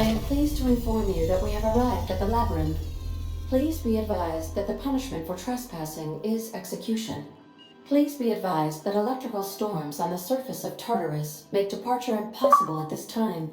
I am pleased to inform you that we have arrived at the labyrinth. Please be advised that the punishment for trespassing is execution. Please be advised that electrical storms on the surface of Tartarus make departure impossible at this time.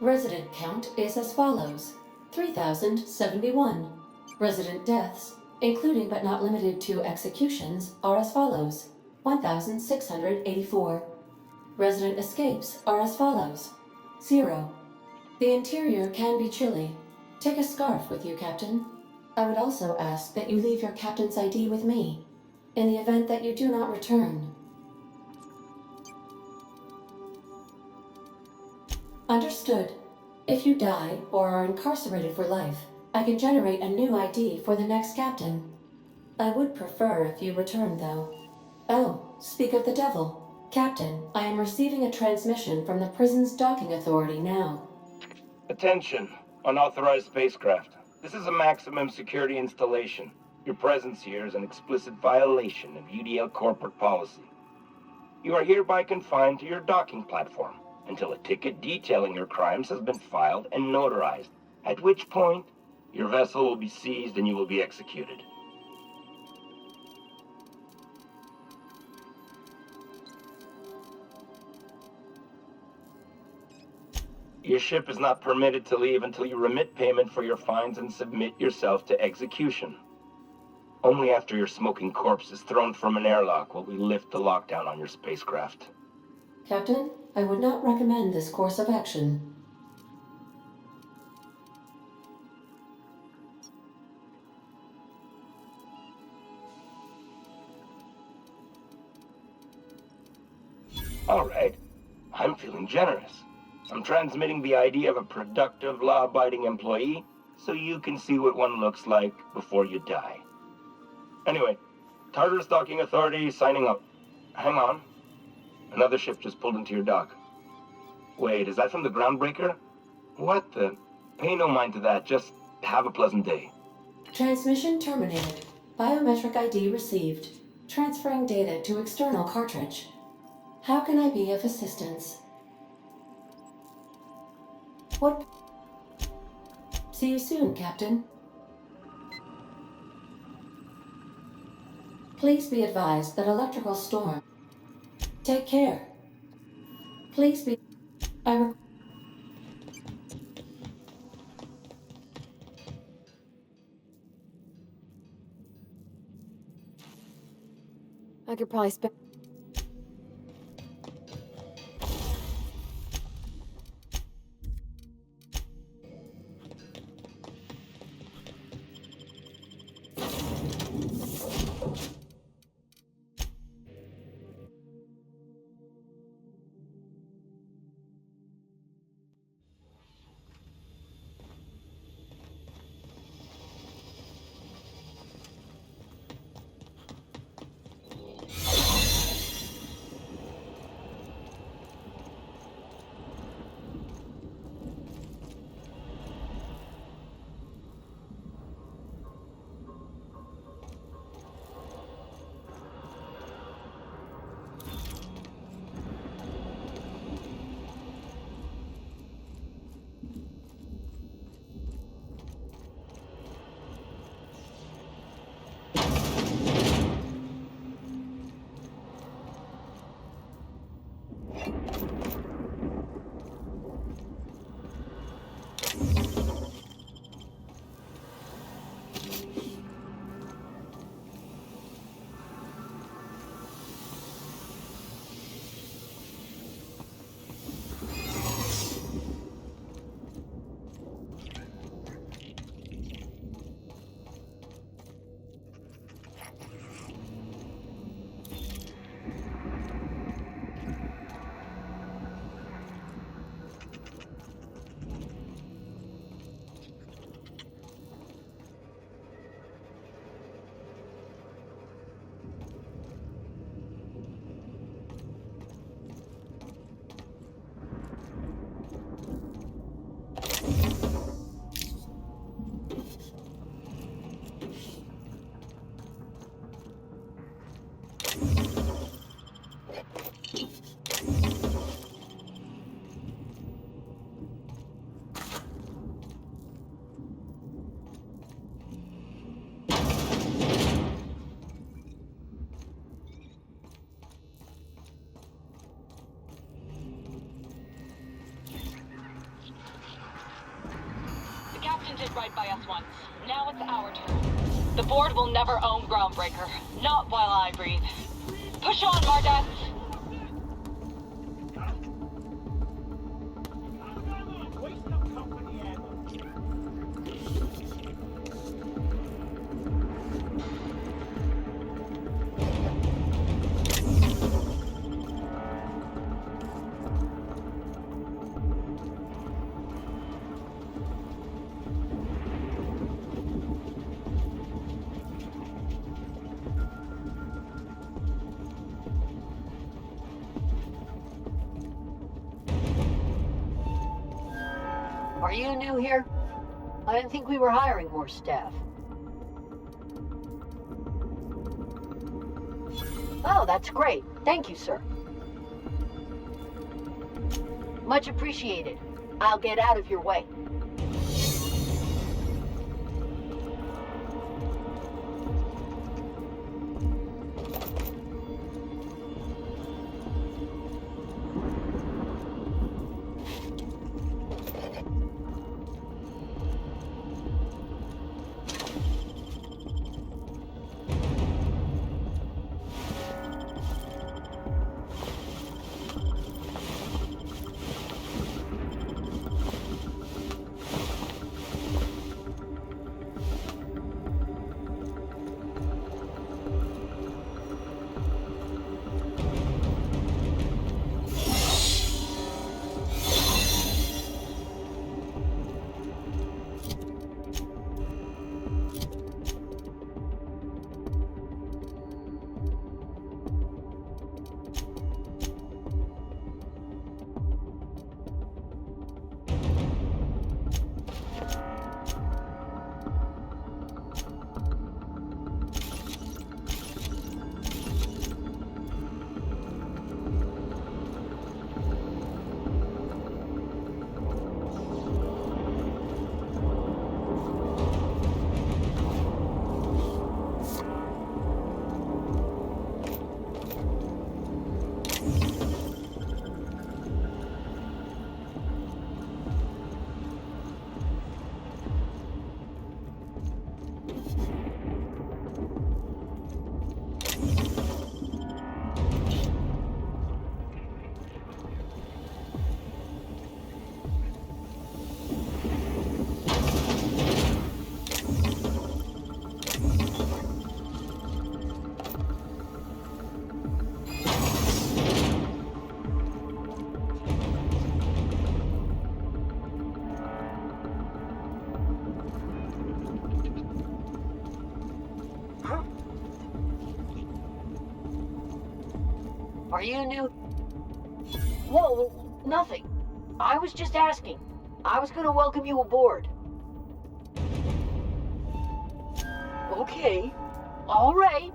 Resident count is as follows: 3,071. Resident deaths, including but not limited to executions, are as follows: 1,684. Resident escapes are as follows: 0. The interior can be chilly. Take a scarf with you, Captain. I would also ask that you leave your captain's ID with me, in the event that you do not return. Understood. If you die or are incarcerated for life, I can generate a new ID for the next captain. I would prefer if you return, though. Oh, speak of the devil. Captain, I am receiving a transmission from the prison's docking authority now. Attention, unauthorized spacecraft. This is a maximum security installation. Your presence here is an explicit violation of UDL corporate policy. You are hereby confined to your docking platform until a ticket detailing your crimes has been filed and notarized, at which point your vessel will be seized and you will be executed. Your ship is not permitted to leave until you remit payment for your fines and submit yourself to execution. Only after your smoking corpse is thrown from an airlock will we lift the lockdown on your spacecraft. Captain, I would not recommend this course of action. All right. I'm feeling generous. I'm transmitting the ID of a productive, law-abiding employee so you can see what one looks like before you die. Anyway, Tartarus Docking Authority signing up. Hang on. Another ship just pulled into your dock. Wait, is that from the Groundbreaker? What the? Pay no mind to that. Just have a pleasant day. Transmission terminated. Biometric ID received. Transferring data to external cartridge. How can I be of assistance? What? See you soon, Captain. Please be advised that electrical storm. Take care. Please be... I could probably spend... did right by us once. Now it's our turn. The board will never own Groundbreaker. Not while I breathe. Push on, Mardas! Are you new here? I didn't think we were hiring more staff. Oh, that's great. Thank you, sir. Much appreciated. I'll get out of your way. Are you new? Whoa, nothing. I was just asking. I was gonna welcome you aboard. Okay. All right.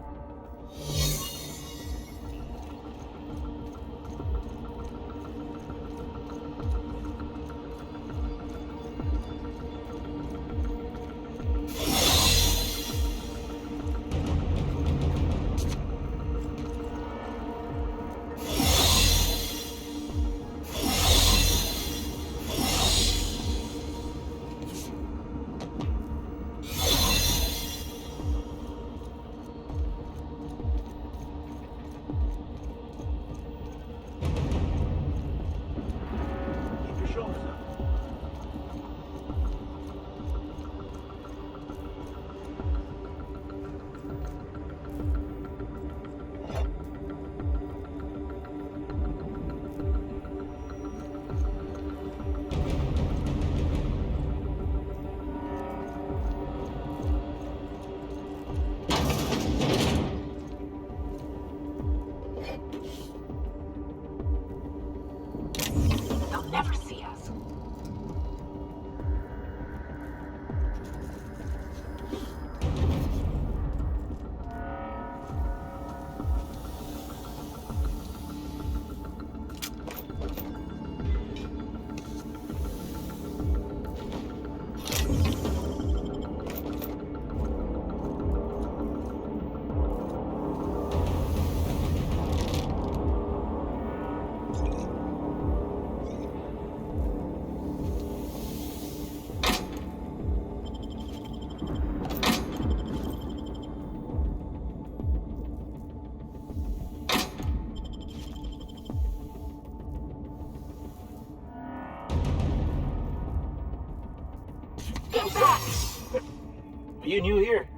you new here?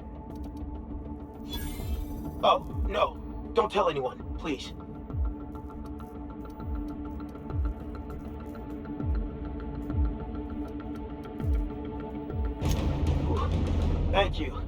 Oh, no. Don't tell anyone, please. Thank you.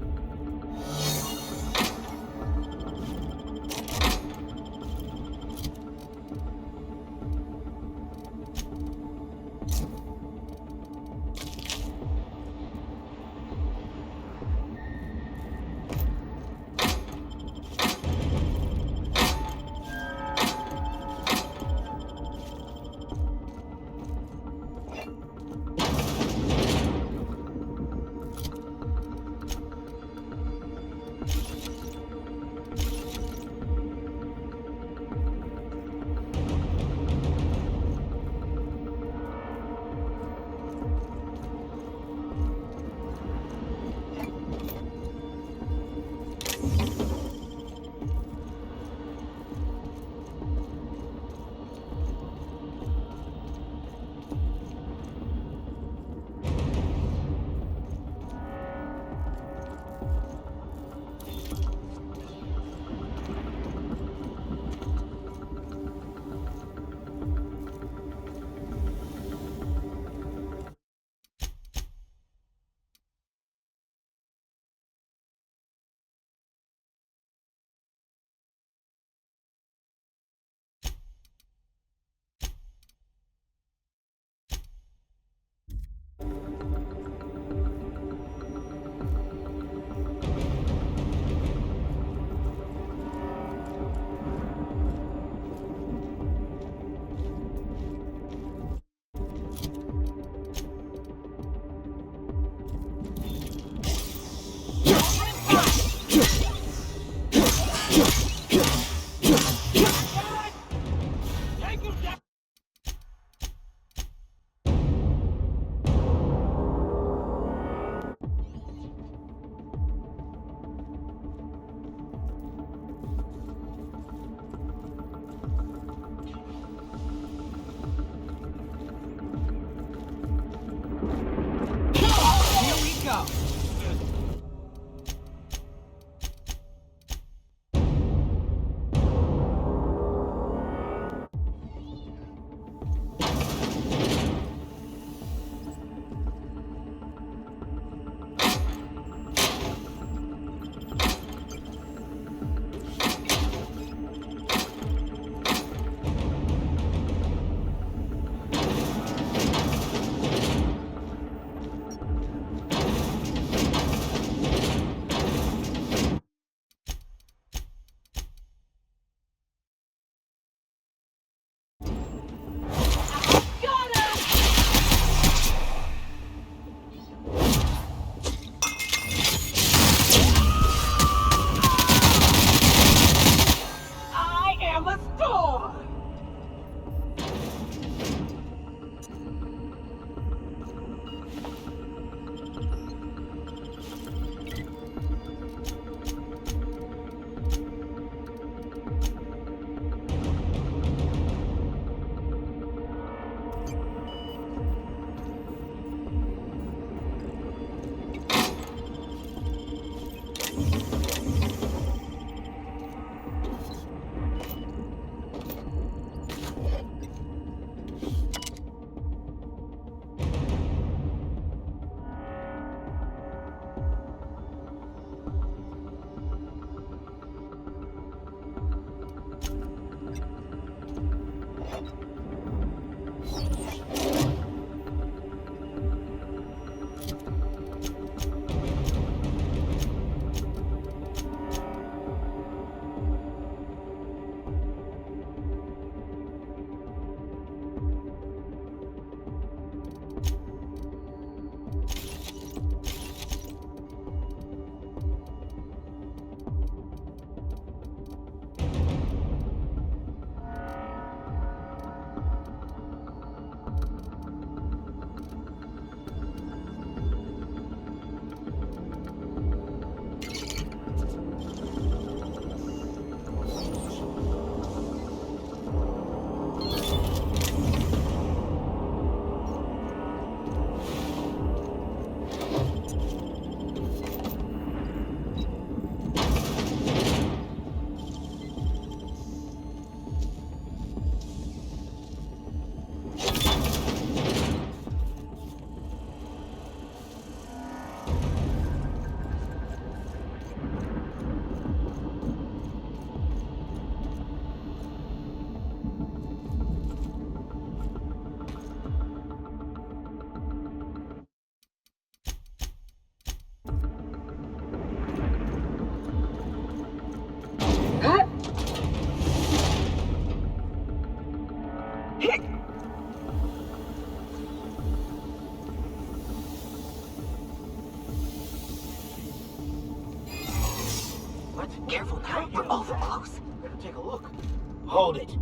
Hold it.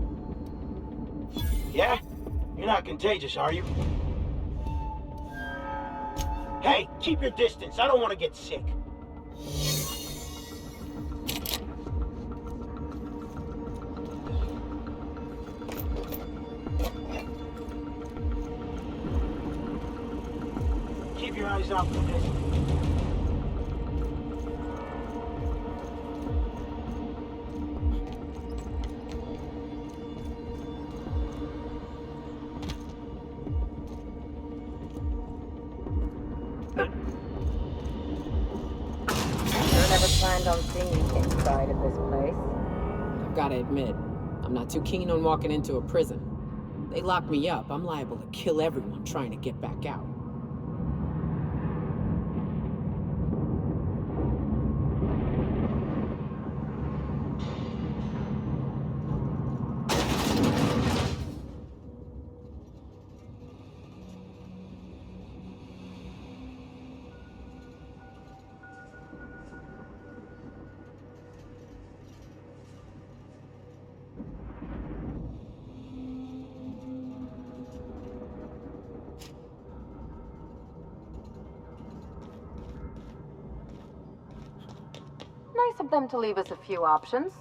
Yeah? You're not contagious, are you? Hey, keep your distance. I don't want to get sick. Keep your eyes out for this. Planned on seeing the inside of this place. I've got to admit, I'm not too keen on walking into a prison. They lock me up, I'm liable to kill everyone trying to get back out. Nice of them to leave us a few options.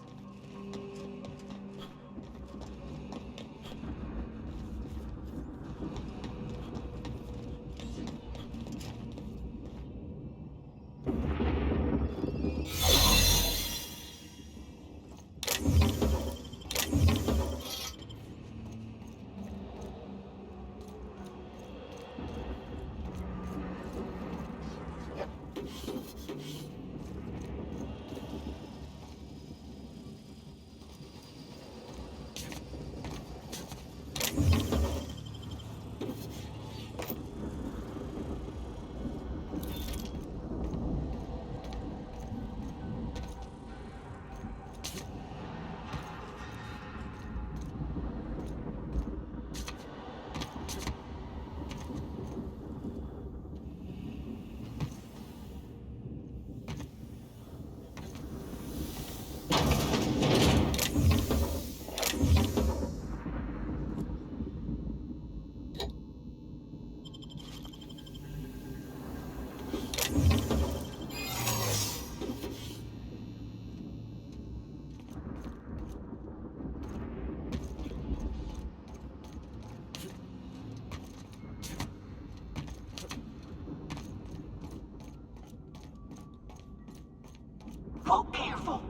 Oh, careful.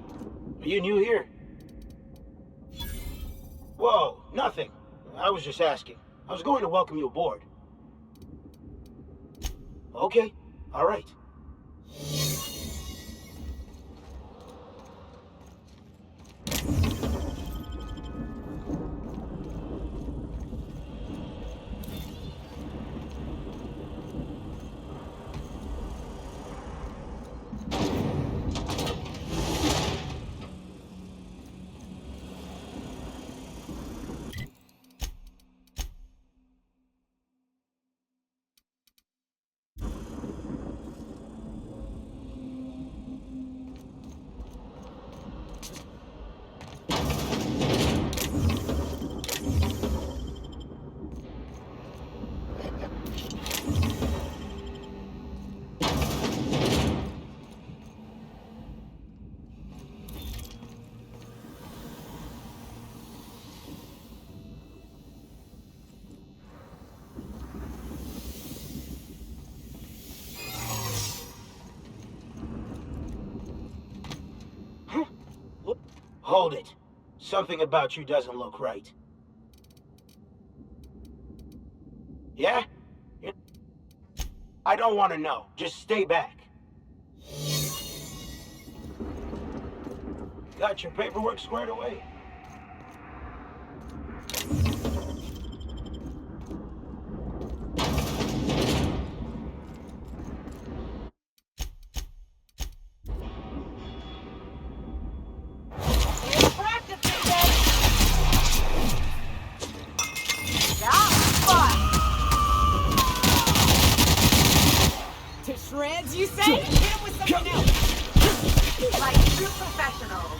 Are you new here? Whoa, nothing. I was just asking. I was going to welcome you aboard. Okay, all right. Hold it. Something about you doesn't look right. Yeah? I don't want to know. Just stay back. Got your paperwork squared away? Shreds, you say? Hit him with something else. Like true professionals.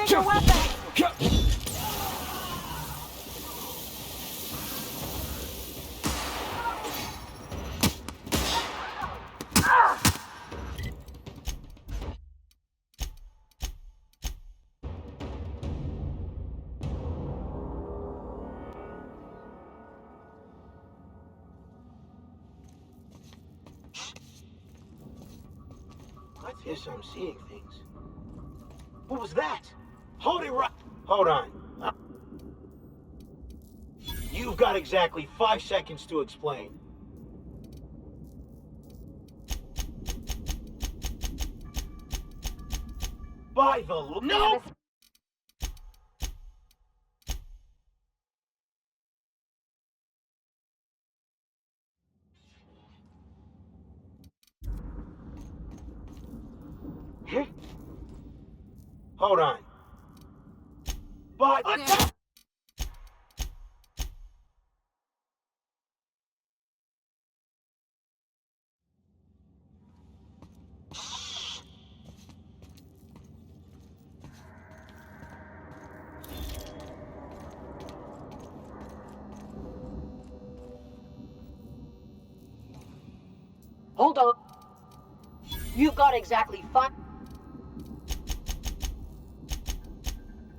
Get your weapon! I guess I'm seeing things. What was that? Hold it right. Hold on. You've got exactly 5 seconds to explain. By the no! Hold on. By the Hold on. You've got exactly 5.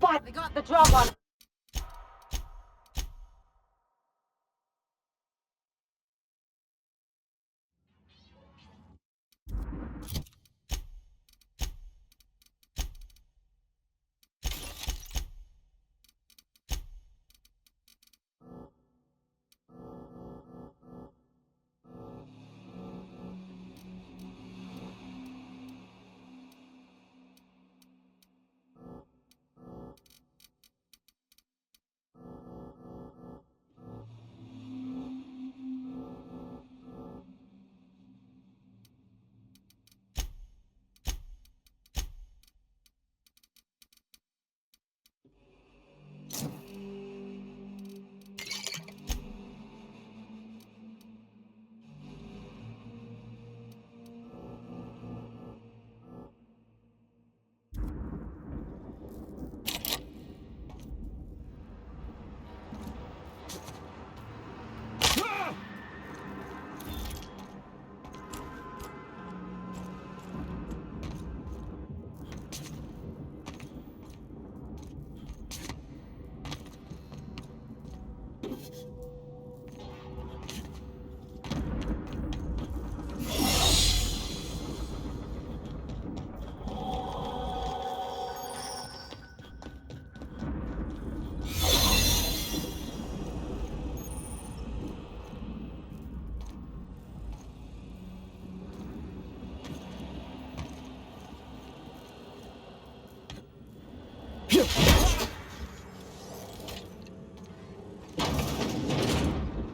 But I got the drop on.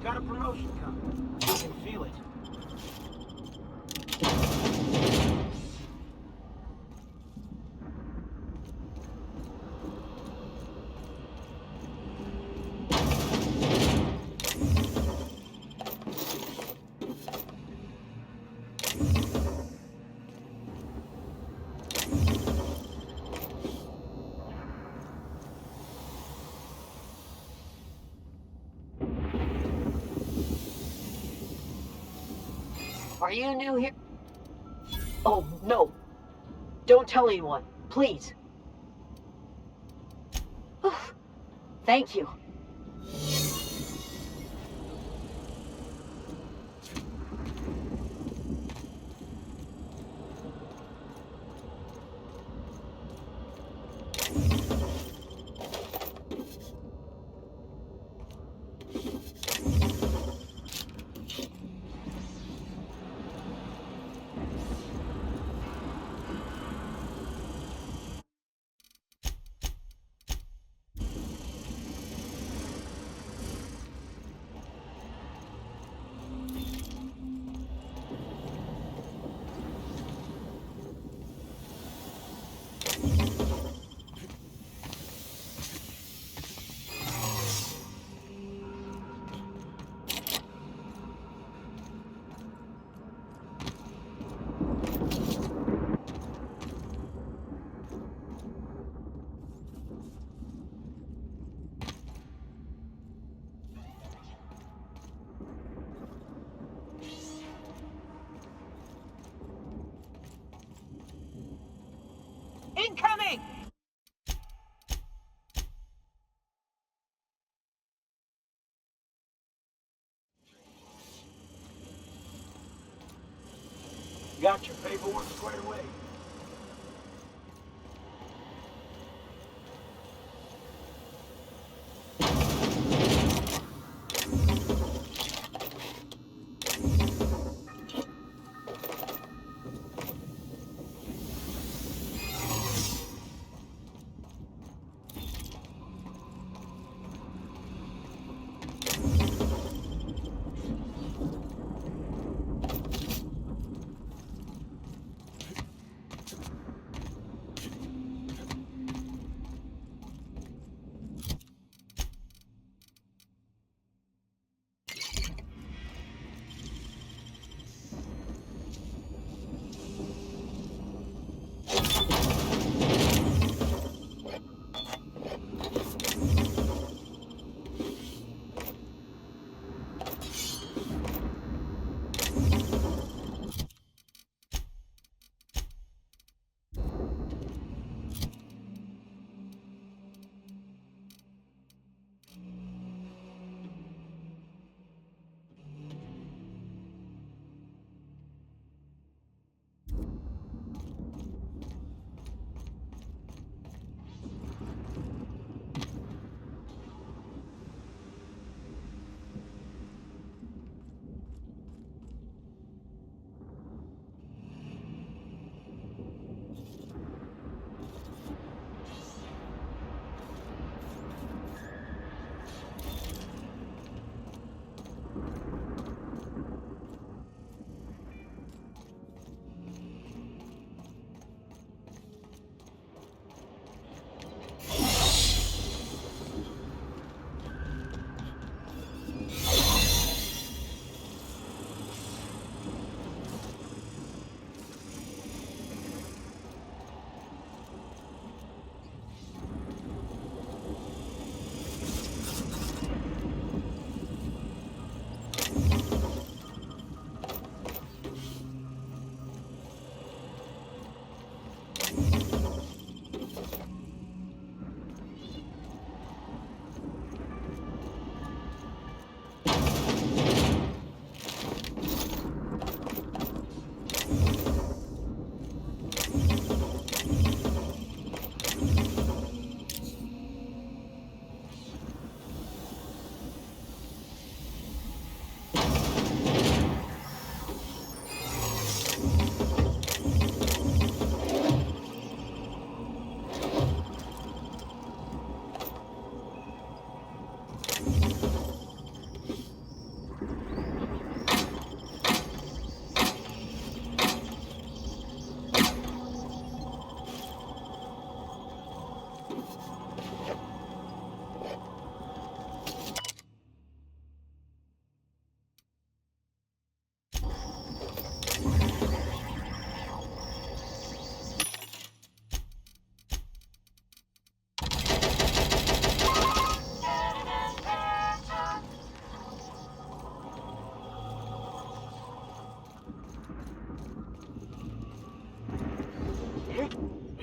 got a promotion coming. You can feel it. Are you new here? Oh, no. Don't tell anyone, please. Thank you. got your paperwork squared away?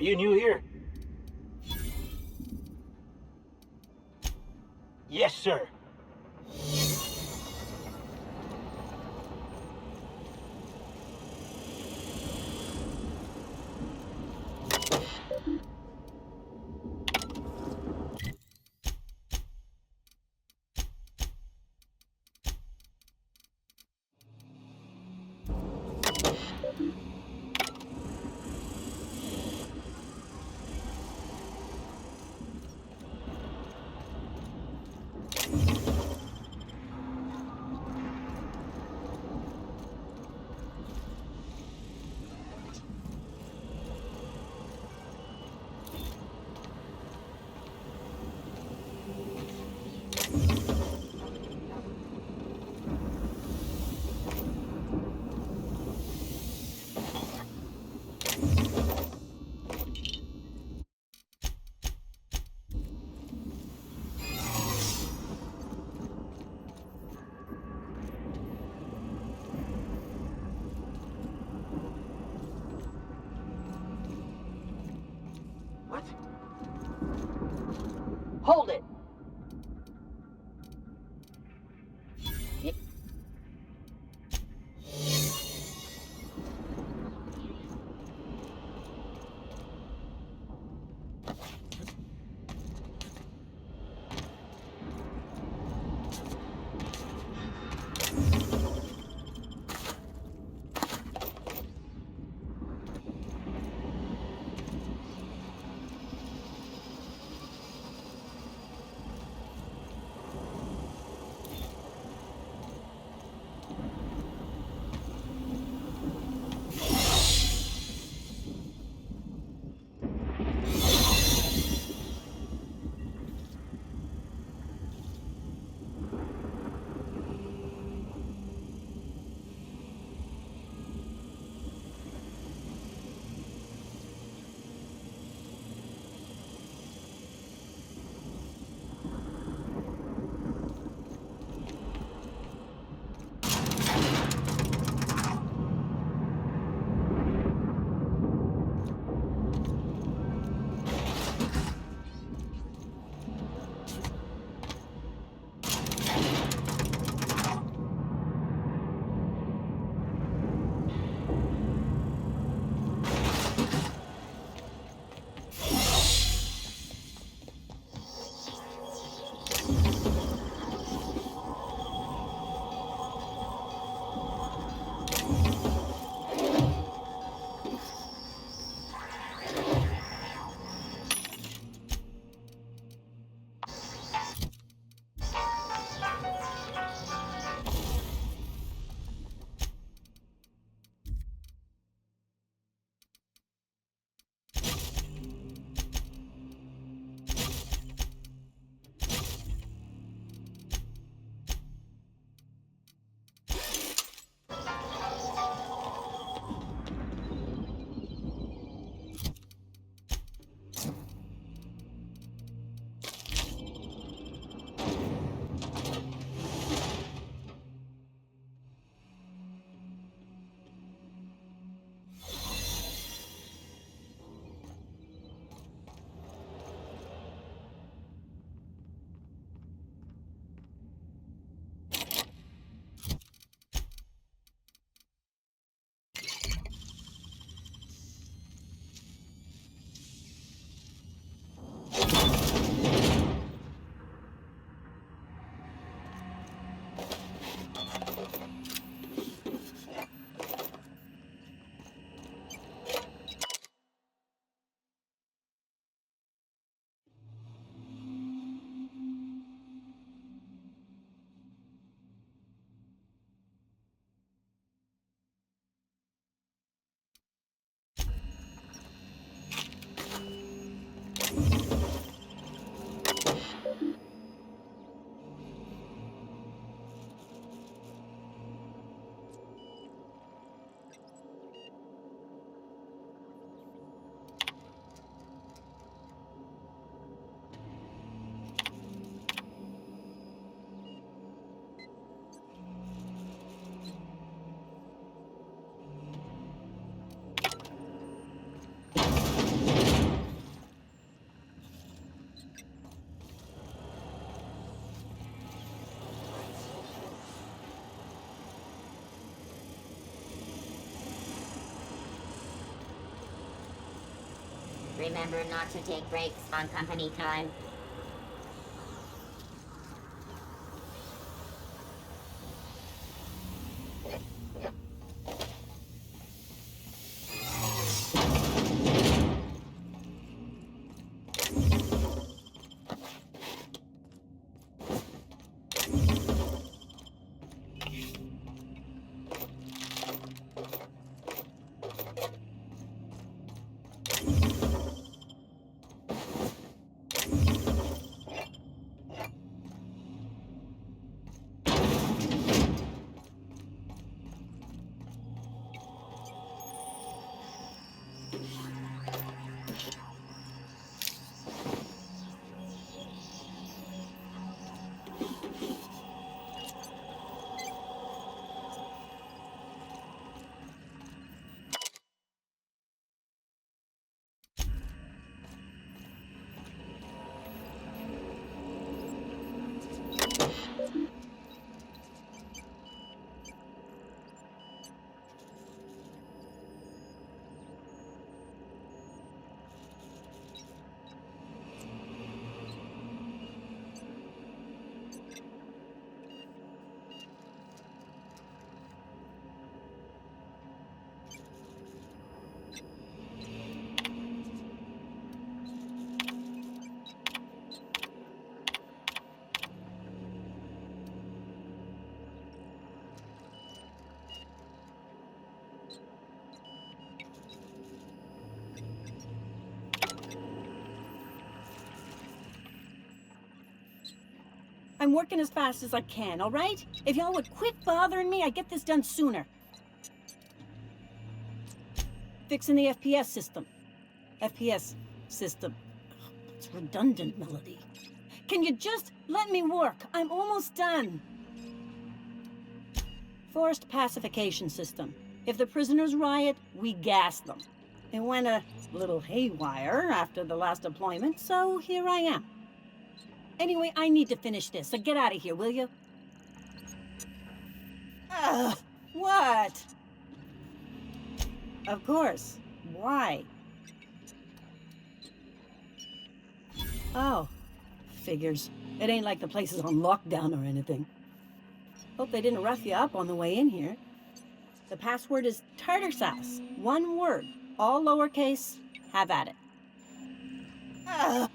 Are you new here? Yes, sir. What? Hold it. remember not to take breaks on company time. I'm working as fast as I can, all right? If y'all would quit bothering me, I'd get this done sooner. Fixing the FPS system. FPS system. It's redundant, Melody. Can you just let me work? I'm almost done. Forced pacification system. If the prisoners riot, we gas them. It went a little haywire after the last deployment, so here I am. Anyway, I need to finish this, so get out of here, will you? Ugh, what? Of course. Why? Oh, figures. It ain't like the place is on lockdown or anything. Hope they didn't rough you up on the way in here. The password is tartar sauce. One word. All lowercase. Have at it. Ugh.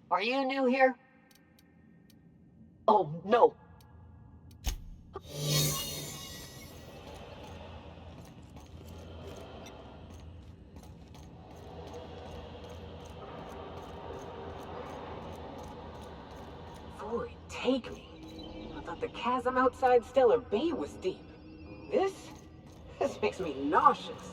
Are you new here? Oh, no. Lord, take me. I thought the chasm outside Stellar Bay was deep. This makes me nauseous.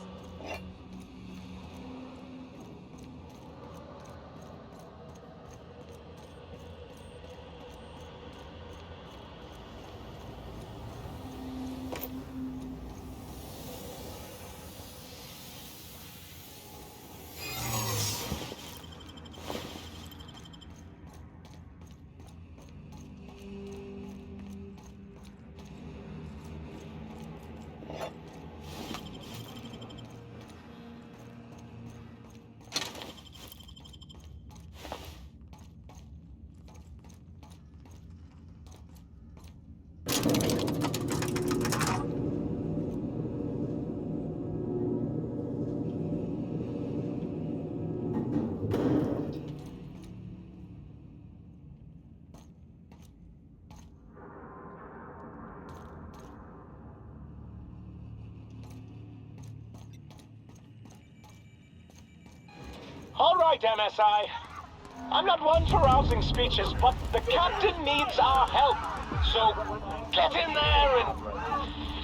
All right, MSI. I'm not one for rousing speeches, but the captain needs our help. So get in there and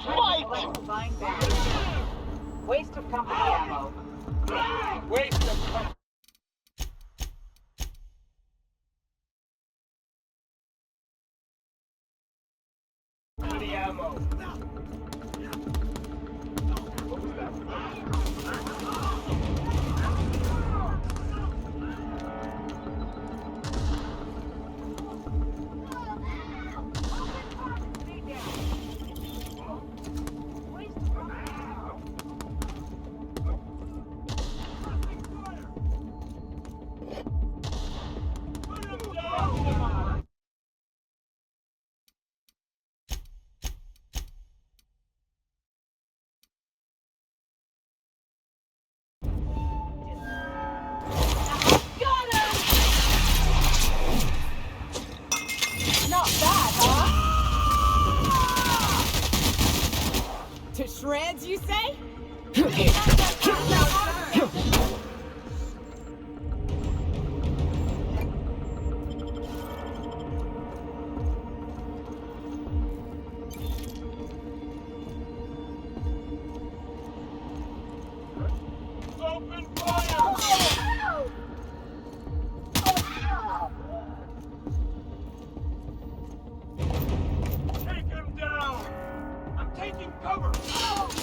fight! Fine balance. Waste of company ammo. Waste of time. The ammo. To shreds, you say? Open fire! Take him down! I'm taking cover!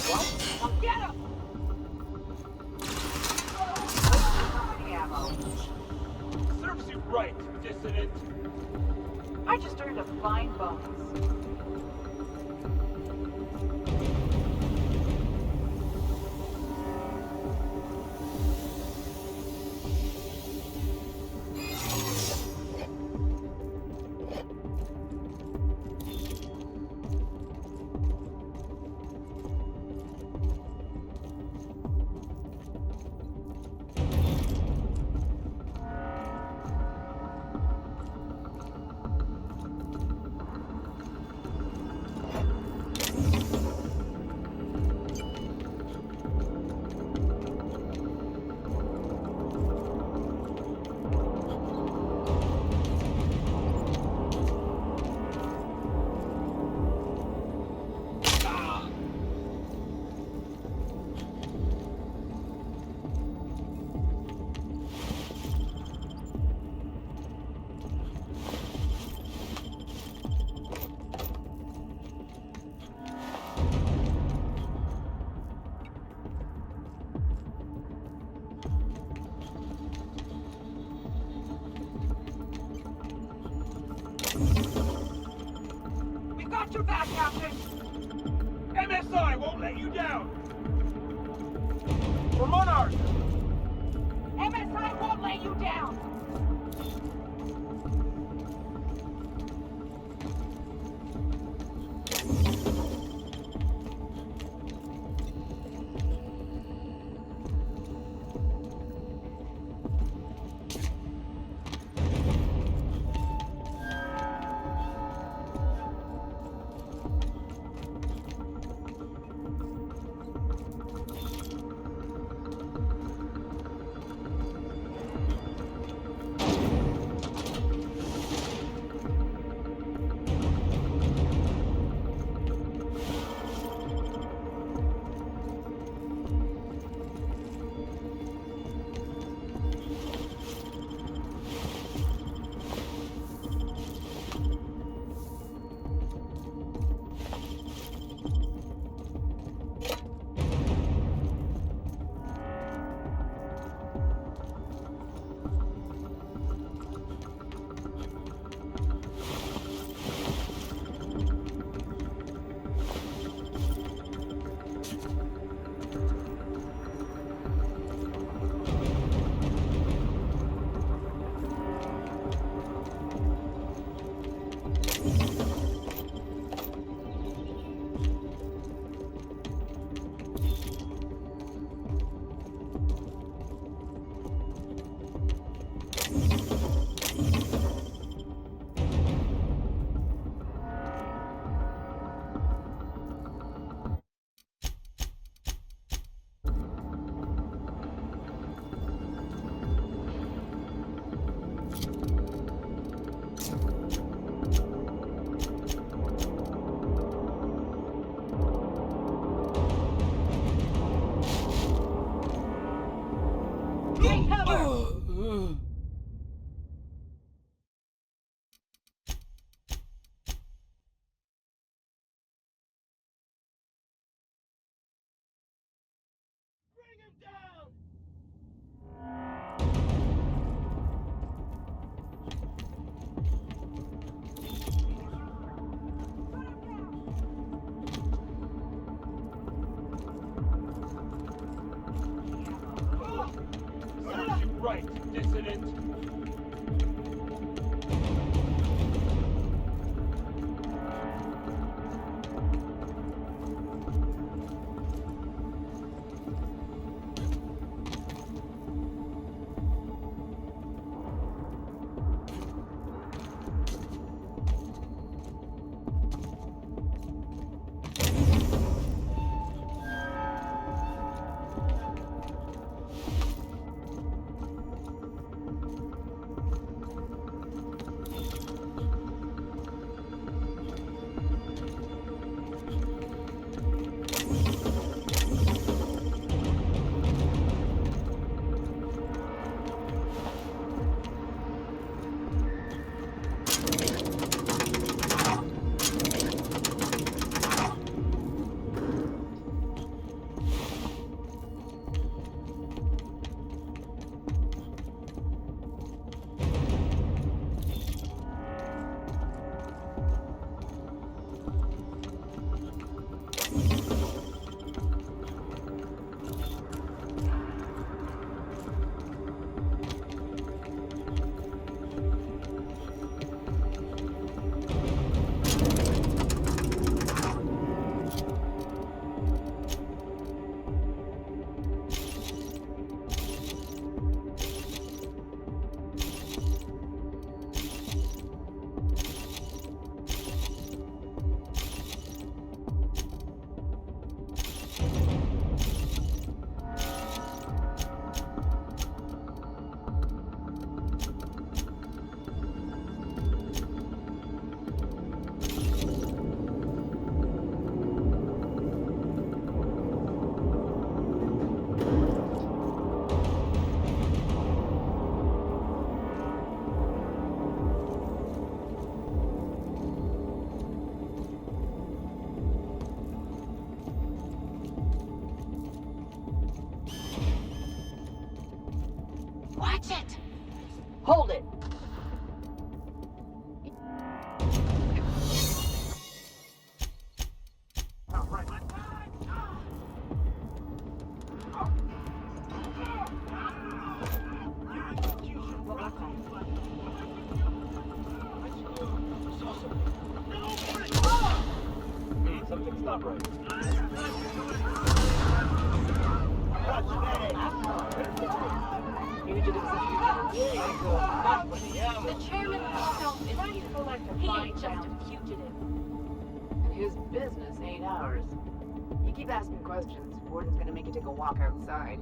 What? Get him! Ammo. Serves you right, dissident. I just earned a fine bonus. We've got your back, Captain! MSI won't let you down! For Monarch! MSI won't let you down! accident. Watch it! Hold it! Something's not right. The chairman himself is here. He ain't just a fugitive. And his business ain't ours. You keep asking questions, Warden's gonna make you take a walk outside.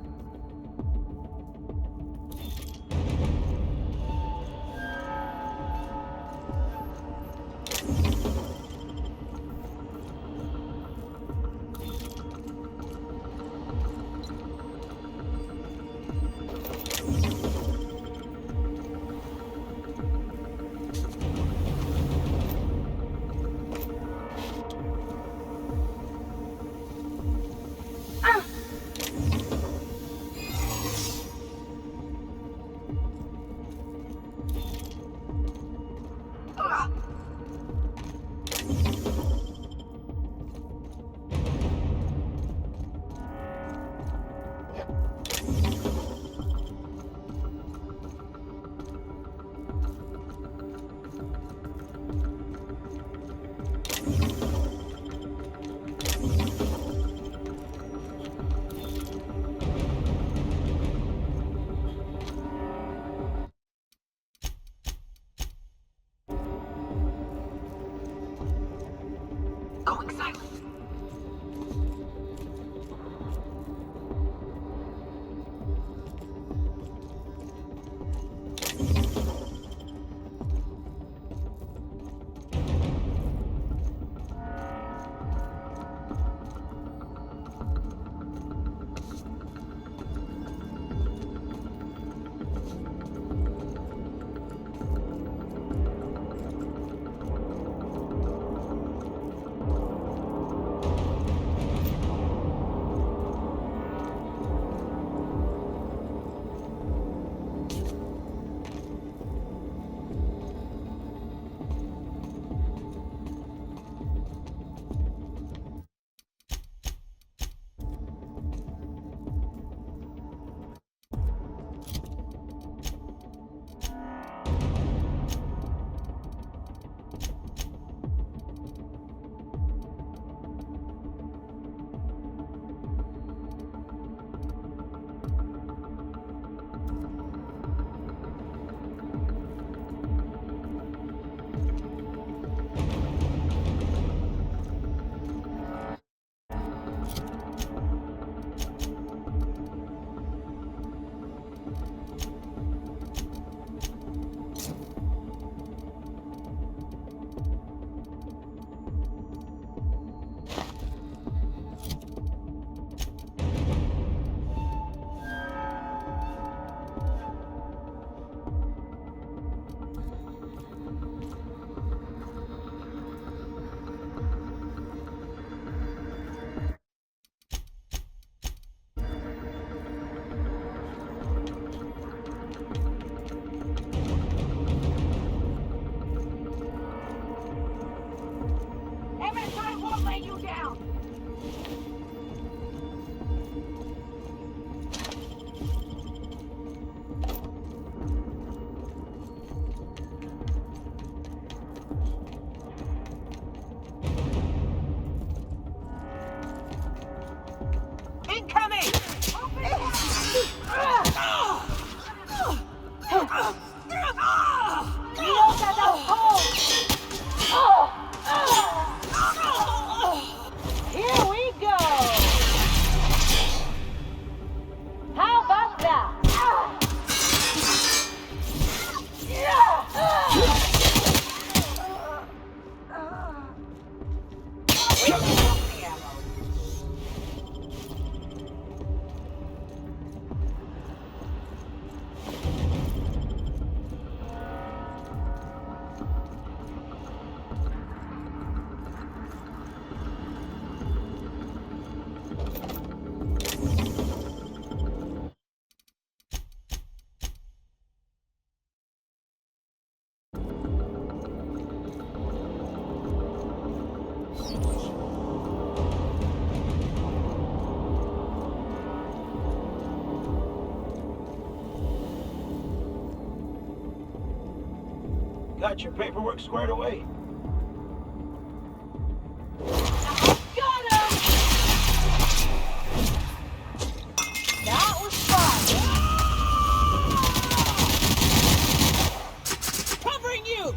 Going silent. down! Incoming! Here we go! How about that? Got your paperwork squared away. Got him! That was fun! Covering you!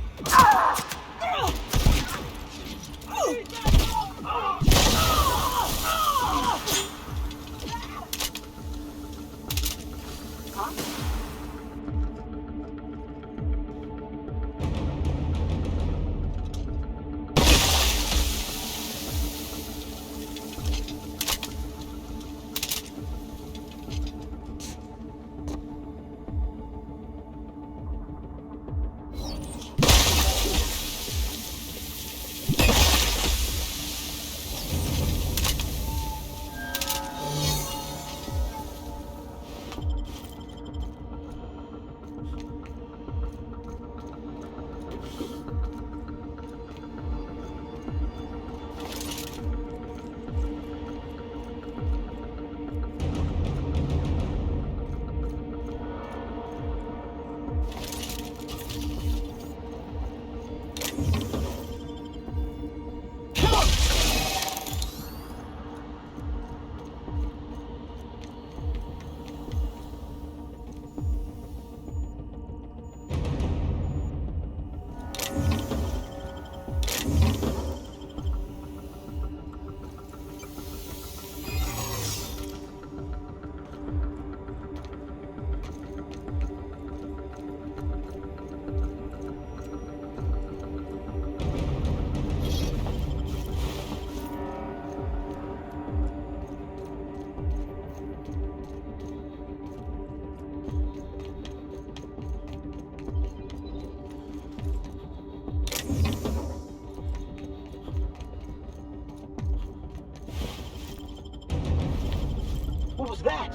What was that?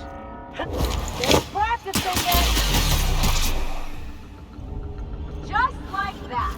They're practicing it! Just like that!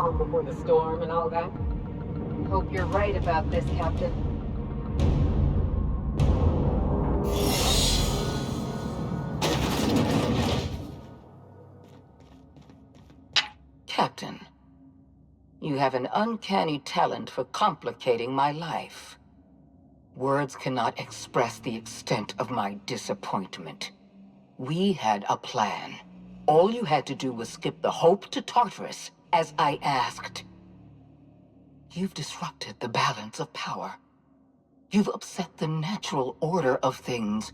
calm before the storm and all that. Hope you're right about this, Captain. Captain, you have an uncanny talent for complicating my life. Words cannot express the extent of my disappointment. We had a plan. All you had to do was skip the Hope to Tartarus, as I asked. You've disrupted the balance of power. You've upset the natural order of things.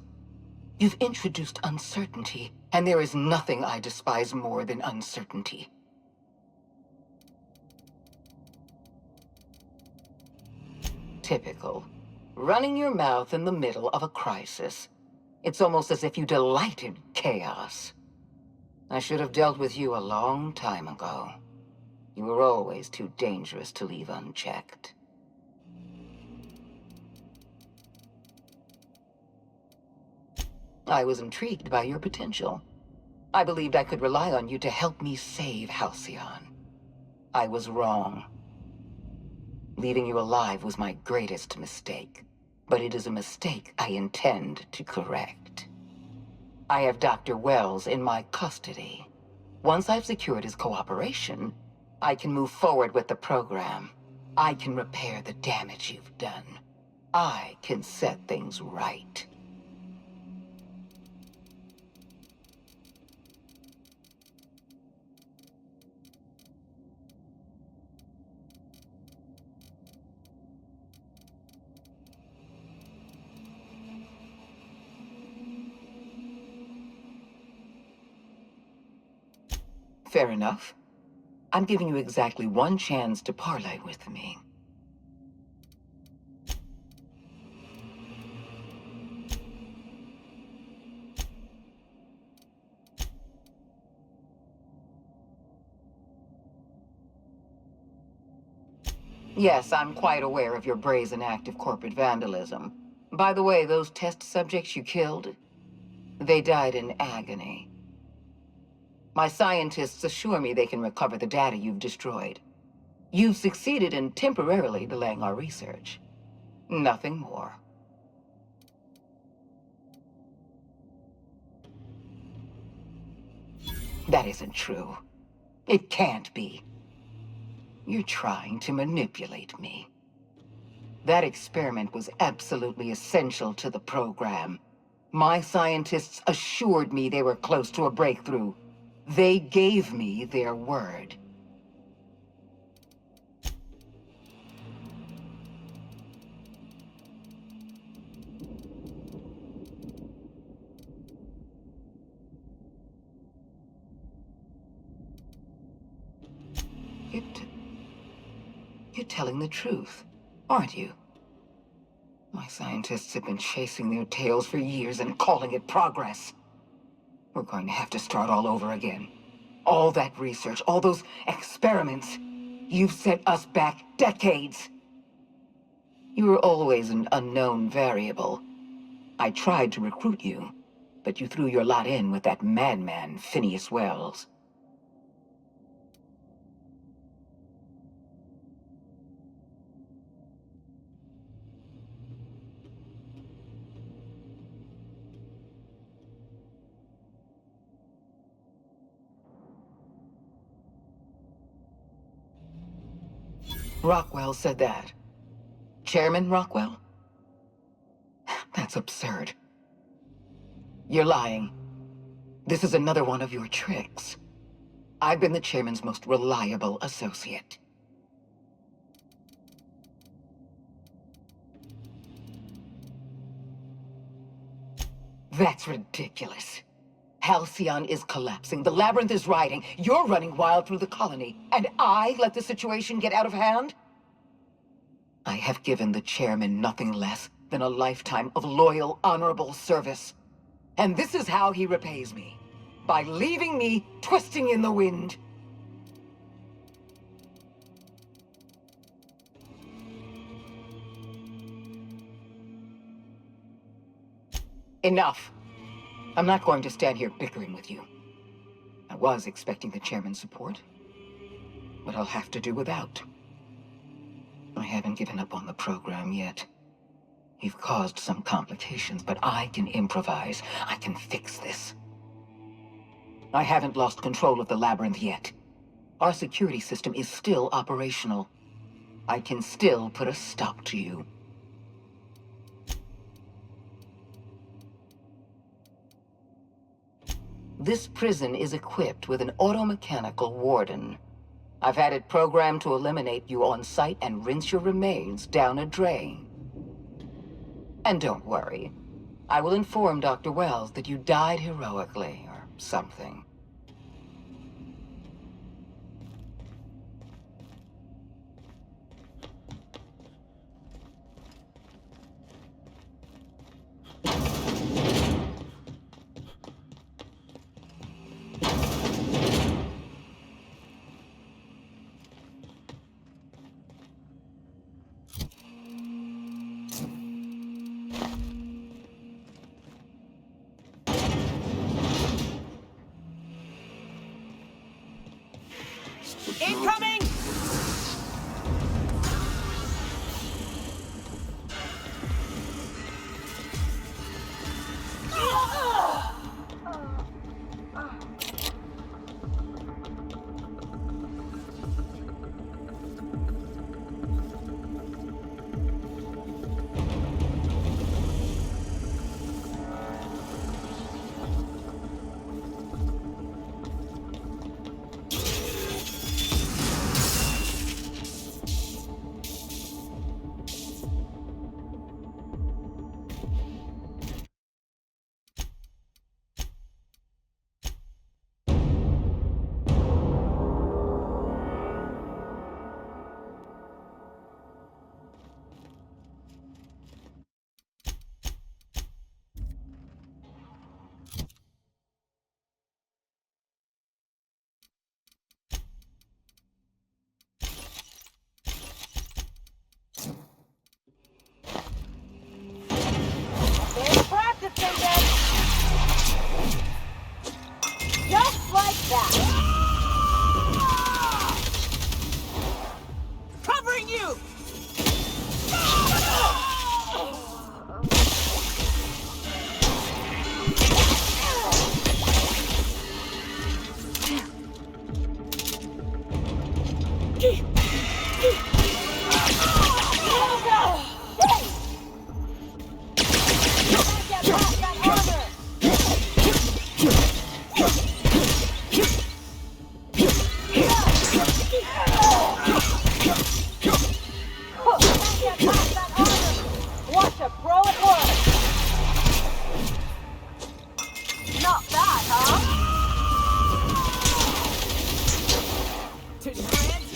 You've introduced uncertainty, and there is nothing I despise more than uncertainty. Typical. Running your mouth in the middle of a crisis. It's almost as if you delight in chaos. I should have dealt with you a long time ago. You were always too dangerous to leave unchecked. I was intrigued by your potential. I believed I could rely on you to help me save Halcyon. I was wrong. Leaving you alive was my greatest mistake, but it is a mistake I intend to correct. I have Dr. Wells in my custody. Once I've secured his cooperation, I can move forward with the program. I can repair the damage you've done. I can set things right. Fair enough. I'm giving you exactly one chance to parley with me. Yes, I'm quite aware of your brazen act of corporate vandalism. By the way, those test subjects you killed, they died in agony. My scientists assure me they can recover the data you've destroyed. You've succeeded in temporarily delaying our research. Nothing more. That isn't true. It can't be. You're trying to manipulate me. That experiment was absolutely essential to the program. My scientists assured me they were close to a breakthrough. They gave me their word. You're telling the truth, aren't you? My scientists have been chasing their tails for years and calling it progress. We're going to have to start all over again. All that research, all those experiments. You've set us back decades. You were always an unknown variable. I tried to recruit you, but you threw your lot in with that madman, Phineas Wells. Rockwell said that. Chairman Rockwell? That's absurd. You're lying. This is another one of your tricks. I've been the chairman's most reliable associate. That's ridiculous. Halcyon is collapsing. The labyrinth is rioting. You're running wild through the colony. And I let the situation get out of hand? I have given the chairman nothing less than a lifetime of loyal, honorable service. And this is how he repays me. By leaving me twisting in the wind. Enough. I'm not going to stand here bickering with you. I was expecting the chairman's support. but I'll have to do without. I haven't given up on the program yet. You've caused some complications, but I can improvise. I can fix this. I haven't lost control of the labyrinth yet. Our security system is still operational. I can still put a stop to you. This prison is equipped with an automechanical warden. I've had it programmed to eliminate you on sight and rinse your remains down a drain. And don't worry. I will inform Dr. Wells that you died heroically, or something. Incoming! There's practicing then. Just like that. Covering you! Watch a pro at work. Not bad, huh? To shreds,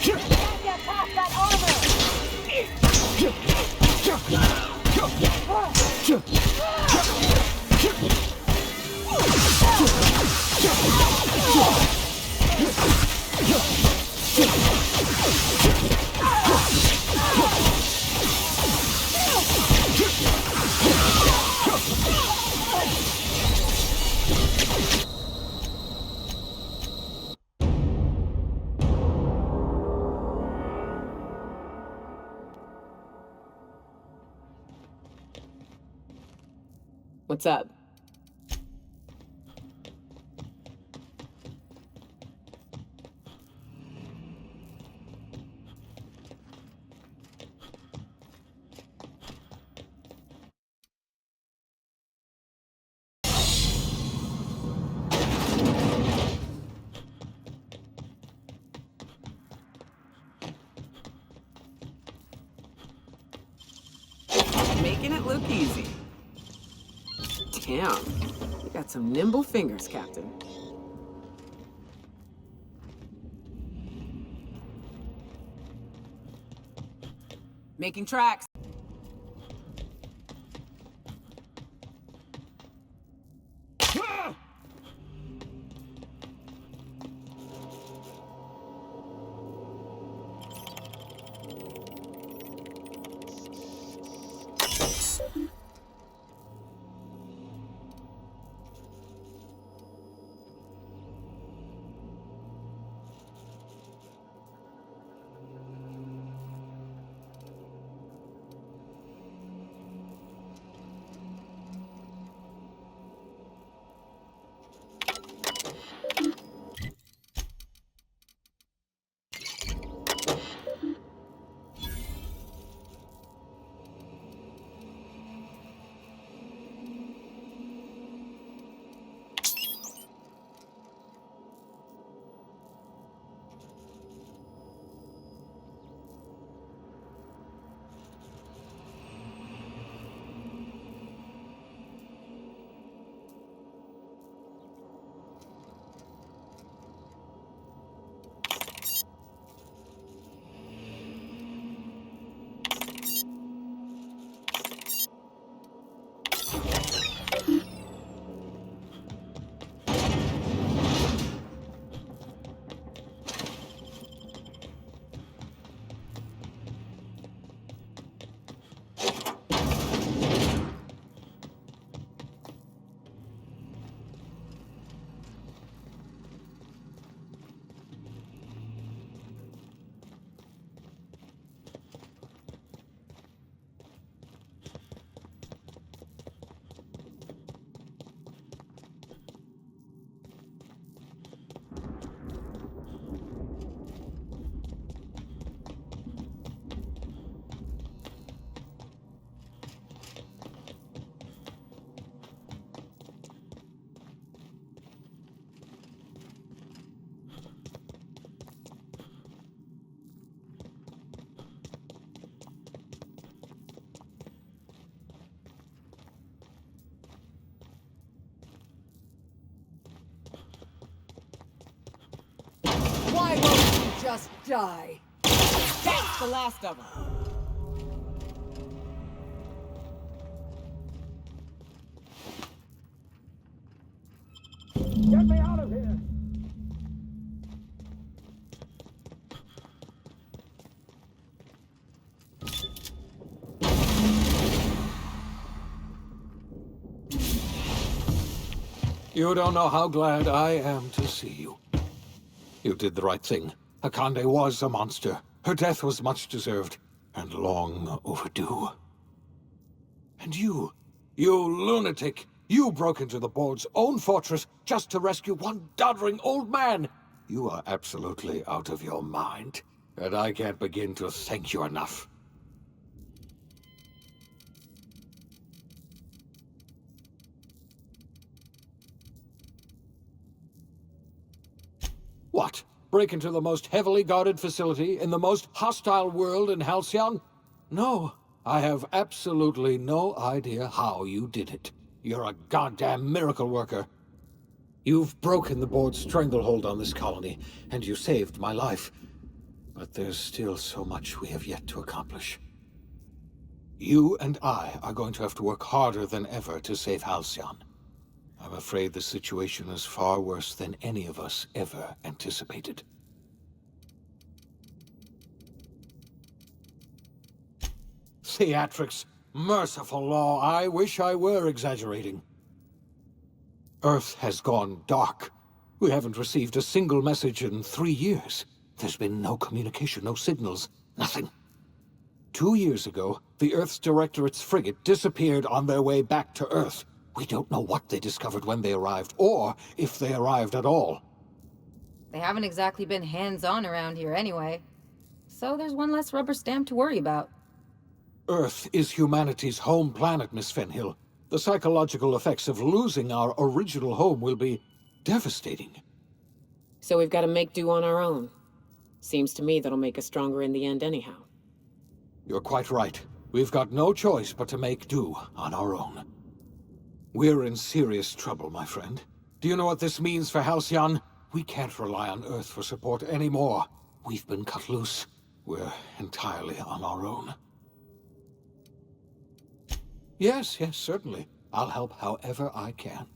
Can't get past that armor. What's up? Making it look easy. Damn, you got some nimble fingers, Captain. Making tracks. Why won't you just die? That's the last of them. Get me out of here! You don't know how glad I am to see you. You did the right thing. Akande was a monster. Her death was much deserved, and long overdue. And you lunatic! You broke into the board's own fortress just to rescue one doddering old man! You are absolutely out of your mind, and I can't begin to thank you enough. What? Break into the most heavily guarded facility in the most hostile world in Halcyon? No, I have absolutely no idea how you did it. You're a goddamn miracle worker. You've broken the board's stranglehold on this colony, and you saved my life. But there's still so much we have yet to accomplish. You and I are going to have to work harder than ever to save Halcyon. I'm afraid the situation is far worse than any of us ever anticipated. Theatrics! Merciful law, I wish I were exaggerating. Earth has gone dark. We haven't received a single message in 3 years. There's been no communication, no signals, nothing. 2 years ago, the Earth's Directorate's frigate disappeared on their way back to Earth. We don't know what they discovered when they arrived, or if they arrived at all. They haven't exactly been hands-on around here anyway. So there's one less rubber stamp to worry about. Earth is humanity's home planet, Miss Fenhill. The psychological effects of losing our original home will be devastating. So we've got to make do on our own. Seems to me that'll make us stronger in the end anyhow. You're quite right. We've got no choice but to make do on our own. We're in serious trouble, my friend. Do you know what this means for Halcyon? We can't rely on Earth for support anymore. We've been cut loose. We're entirely on our own. Yes, certainly. I'll help however I can.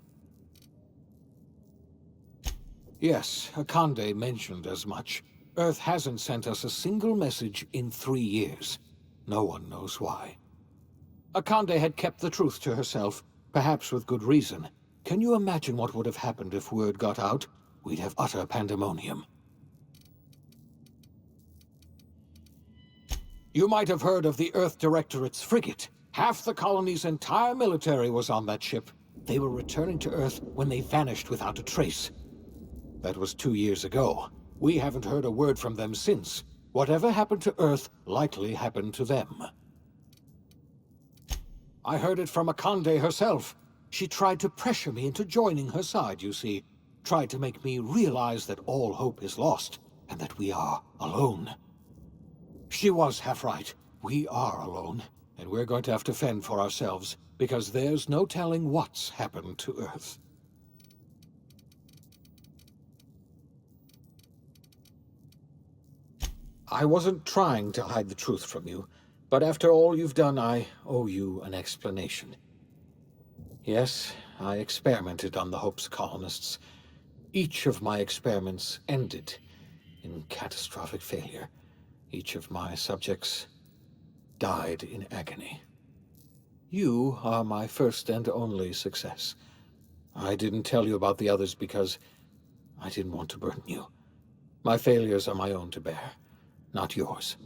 Yes, Akande mentioned as much. Earth hasn't sent us a single message in 3 years. No one knows why. Akande had kept the truth to herself, perhaps with good reason. Can you imagine what would have happened if word got out? We'd have utter pandemonium. You might have heard of the Earth Directorate's frigate. Half the colony's entire military was on that ship. They were returning to Earth when they vanished without a trace. That was 2 years ago. We haven't heard a word from them since. Whatever happened to Earth likely happened to them. I heard it from Akande herself. She tried to pressure me into joining her side, you see. Tried to make me realize that all hope is lost, and that we are alone. She was half right. We are alone, and we're going to have to fend for ourselves, because there's no telling what's happened to Earth. I wasn't trying to hide the truth from you, but after all you've done, I owe you an explanation. Yes, I experimented on the Hope's colonists. Each of my experiments ended in catastrophic failure. Each of my subjects died in agony. You are my first and only success. I didn't tell you about the others because I didn't want to burden you. My failures are my own to bear, not yours.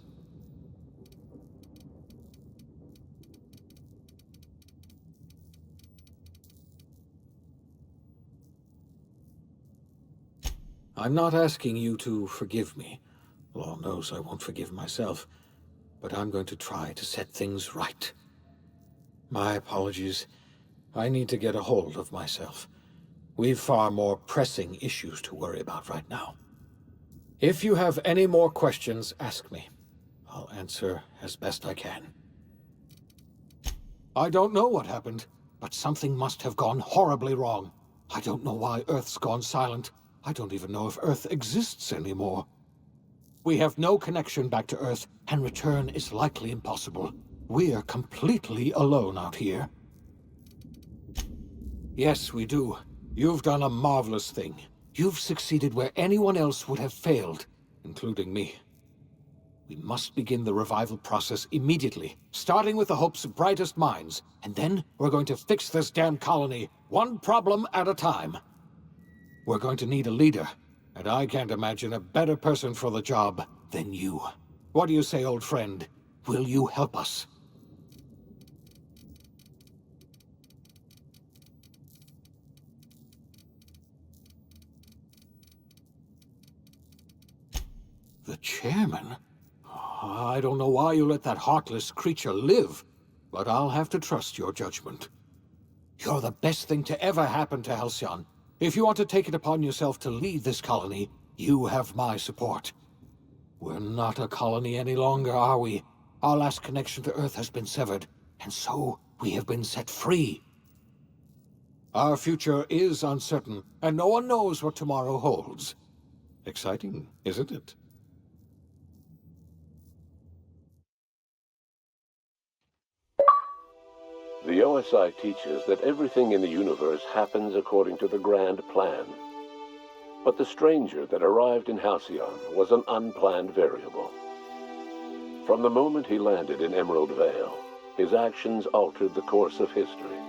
I'm not asking you to forgive me. Law knows I won't forgive myself, but I'm going to try to set things right. My apologies. I need to get a hold of myself. We've far more pressing issues to worry about right now. If you have any more questions, ask me. I'll answer as best I can. I don't know what happened, but something must have gone horribly wrong. I don't know why Earth's gone silent. I don't even know if Earth exists anymore. We have no connection back to Earth, and return is likely impossible. We're completely alone out here. Yes, we do. You've done a marvelous thing. You've succeeded where anyone else would have failed, including me. We must begin the revival process immediately, starting with the Hope's brightest minds, and then we're going to fix this damn colony, one problem at a time. We're going to need a leader, and I can't imagine a better person for the job than you. What do you say, old friend? Will you help us? The chairman? I don't know why you let that heartless creature live, but I'll have to trust your judgment. You're the best thing to ever happen to Halcyon. If you want to take it upon yourself to lead this colony, you have my support. We're not a colony any longer, are we? Our last connection to Earth has been severed, and so we have been set free. Our future is uncertain, and no one knows what tomorrow holds. Exciting, isn't it? The OSI teaches that everything in the universe happens according to the grand plan. But the stranger that arrived in Halcyon was an unplanned variable. From the moment he landed in Emerald Vale, his actions altered the course of history.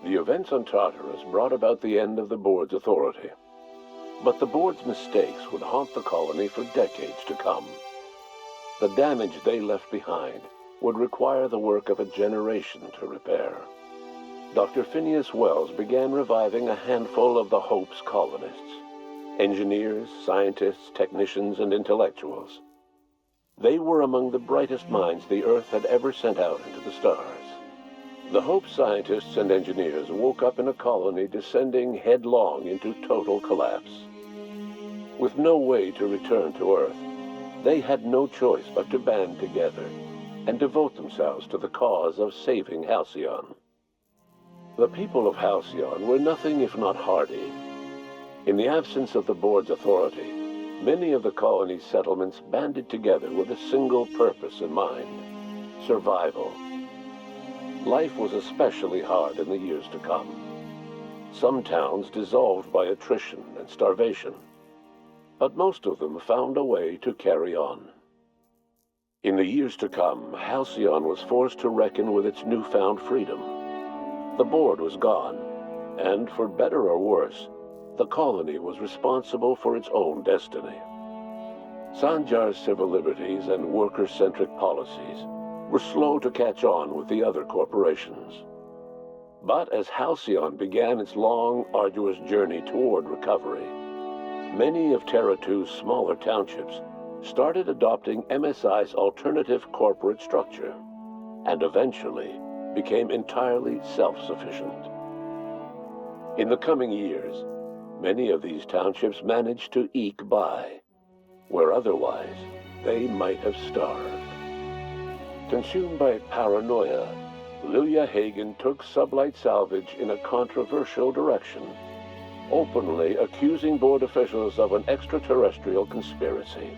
The events on Tartarus brought about the end of the board's authority. But the board's mistakes would haunt the colony for decades to come. The damage they left behind would require the work of a generation to repair. Dr. Phineas Wells began reviving a handful of the Hope's colonists. Engineers, scientists, technicians, and intellectuals. They were among the brightest minds the Earth had ever sent out into the stars. The Hope scientists and engineers woke up in a colony descending headlong into total collapse. With no way to return to Earth, they had no choice but to band together and devote themselves to the cause of saving Halcyon. The people of Halcyon were nothing if not hardy. In the absence of the board's authority, many of the colony's settlements banded together with a single purpose in mind: survival. Life was especially hard in the years to come. Some towns dissolved by attrition and starvation, but most of them found a way to carry on. In the years to come, Halcyon was forced to reckon with its newfound freedom. The board was gone, and for better or worse, the colony was responsible for its own destiny. Sanjar's civil liberties and worker-centric policies were slow to catch on with the other corporations. But as Halcyon began its long, arduous journey toward recovery, many of Terra 2's smaller townships started adopting MSI's alternative corporate structure, and eventually became entirely self-sufficient. In the coming years, many of these townships managed to eke by, where otherwise they might have starved. Consumed by paranoia, Lilia Hagen took Sublight Salvage in a controversial direction, openly accusing board officials of an extraterrestrial conspiracy.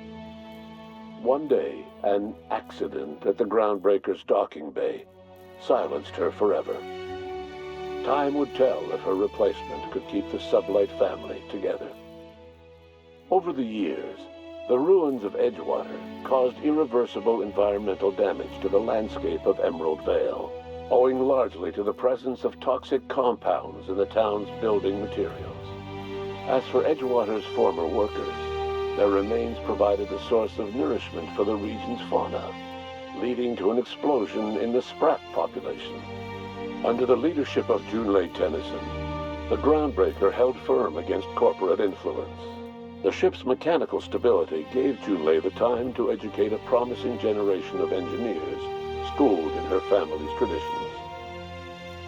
One day, an accident at the Groundbreaker's docking bay silenced her forever. Time would tell if her replacement could keep the Sublight family together. Over the years, the ruins of Edgewater caused irreversible environmental damage to the landscape of Emerald Vale, owing largely to the presence of toxic compounds in the town's building materials. As for Edgewater's former workers, their remains provided a source of nourishment for the region's fauna, leading to an explosion in the sprat population. Under the leadership of Junlei Tennyson, the Groundbreaker held firm against corporate influence. The ship's mechanical stability gave Junlei the time to educate a promising generation of engineers schooled in her family's traditions.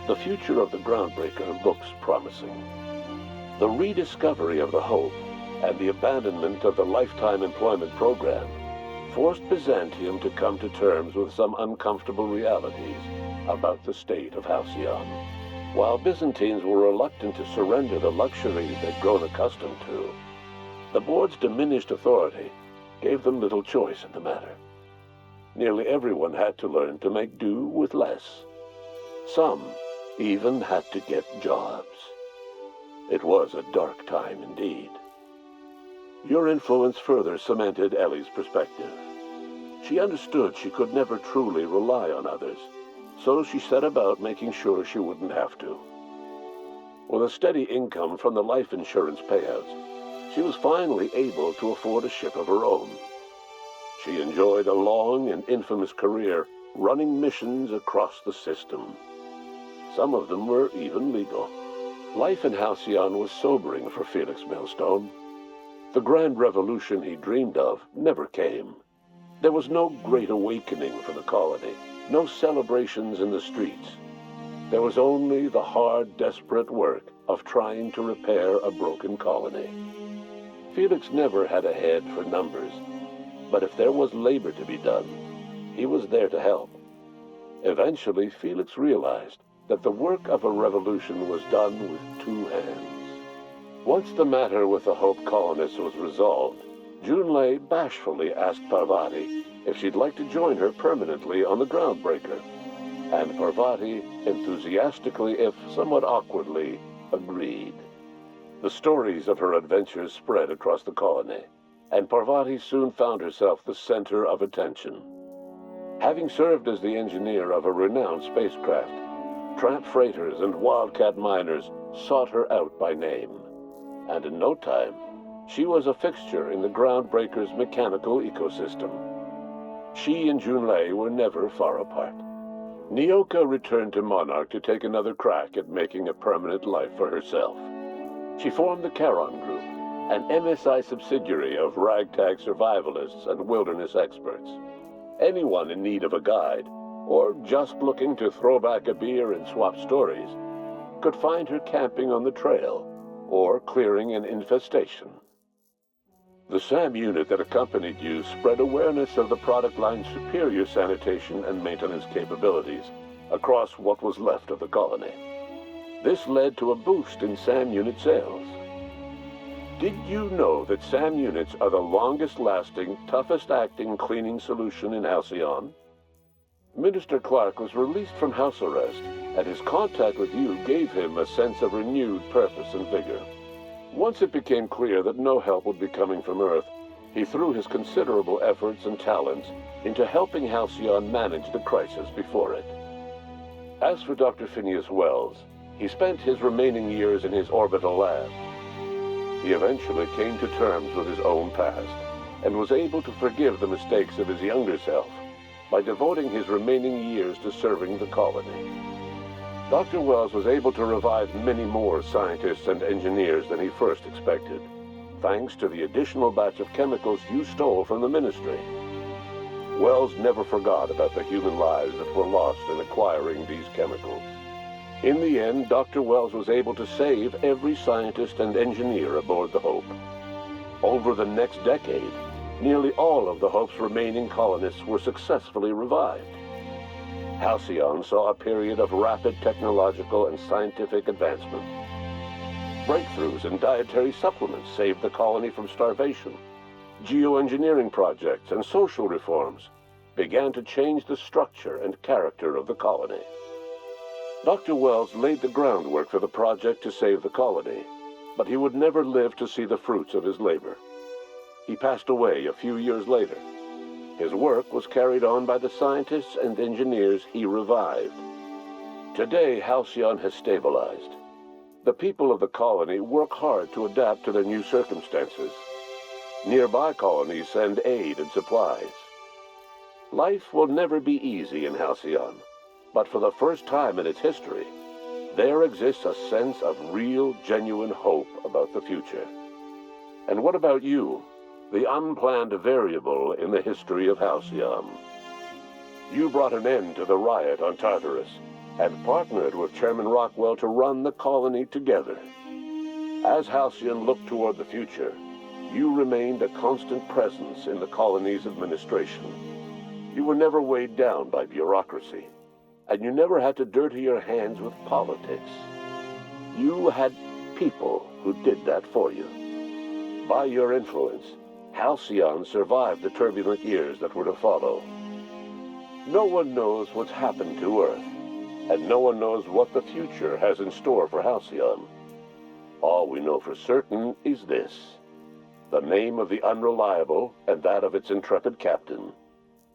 The future of the Groundbreaker looks promising. The rediscovery of the Hope and the abandonment of the lifetime employment program forced Byzantium to come to terms with some uncomfortable realities about the state of Halcyon. While Byzantines were reluctant to surrender the luxuries they'd grown accustomed to, the board's diminished authority gave them little choice in the matter. Nearly everyone had to learn to make do with less. Some even had to get jobs. It was a dark time indeed. Your influence further cemented Ellie's perspective. She understood she could never truly rely on others, so she set about making sure she wouldn't have to. With a steady income from the life insurance payouts, she was finally able to afford a ship of her own. She enjoyed a long and infamous career running missions across the system. Some of them were even legal. Life in Halcyon was sobering for Felix Millstone. The grand revolution he dreamed of never came. There was no great awakening for the colony, no celebrations in the streets. There was only the hard, desperate work of trying to repair a broken colony. Felix never had a head for numbers, but if there was labor to be done, he was there to help. Eventually, Felix realized that the work of a revolution was done with two hands. Once the matter with the Hope colonists was resolved, Junlei bashfully asked Parvati if she'd like to join her permanently on the Groundbreaker, and Parvati enthusiastically, if somewhat awkwardly, agreed. The stories of her adventures spread across the colony, and Parvati soon found herself the center of attention. Having served as the engineer of a renowned spacecraft, tramp freighters and wildcat miners sought her out by name, and in no time, she was a fixture in the Groundbreaker's mechanical ecosystem. She and Junlei were never far apart. Nyoka returned to Monarch to take another crack at making a permanent life for herself. She formed the Charon Group, an MSI subsidiary of ragtag survivalists and wilderness experts. Anyone in need of a guide, or just looking to throw back a beer and swap stories, could find her camping on the trail or clearing an infestation. The SAM unit that accompanied you spread awareness of the product line's superior sanitation and maintenance capabilities across what was left of the colony. This led to a boost in SAM unit sales. Did you know that SAM units are the longest-lasting, toughest-acting cleaning solution in Halcyon? Minister Clark was released from house arrest, and his contact with you gave him a sense of renewed purpose and vigor. Once it became clear that no help would be coming from Earth, He threw his considerable efforts and talents into helping Halcyon manage the crisis before it. As for Dr. Phineas Wells, he spent his remaining years in his orbital lab. He eventually came to terms with his own past and was able to forgive the mistakes of his younger self by devoting his remaining years to serving the colony. Dr. Wells was able to revive many more scientists and engineers than he first expected, thanks to the additional batch of chemicals you stole from the Ministry. Wells never forgot about the human lives that were lost in acquiring these chemicals. In the end, Dr. Wells was able to save every scientist and engineer aboard the Hope. Over the next decade, nearly all of the Hope's remaining colonists were successfully revived. Halcyon saw a period of rapid technological and scientific advancement. Breakthroughs in dietary supplements saved the colony from starvation. Geoengineering projects and social reforms began to change the structure and character of the colony. Dr. Wells laid the groundwork for the project to save the colony, but he would never live to see the fruits of his labor. He passed away a few years later. His work was carried on by the scientists and engineers he revived. Today, Halcyon has stabilized. The people of the colony work hard to adapt to their new circumstances. Nearby colonies send aid and supplies. Life will never be easy in Halcyon, but for the first time in its history, there exists a sense of real, genuine hope about the future. And what about you, the unplanned variable in the history of Halcyon? You brought an end to the riot on Tartarus and partnered with Chairman Rockwell to run the colony together. As Halcyon looked toward the future, you remained a constant presence in the colony's administration. You were never weighed down by bureaucracy, and you never had to dirty your hands with politics. You had people who did that for you. By your influence, Halcyon survived the turbulent years that were to follow. No one knows what's happened to Earth, and no one knows what the future has in store for Halcyon. All we know for certain is this: the name of the Unreliable and that of its intrepid captain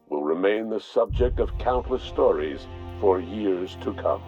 will remain the subject of countless stories for years to come.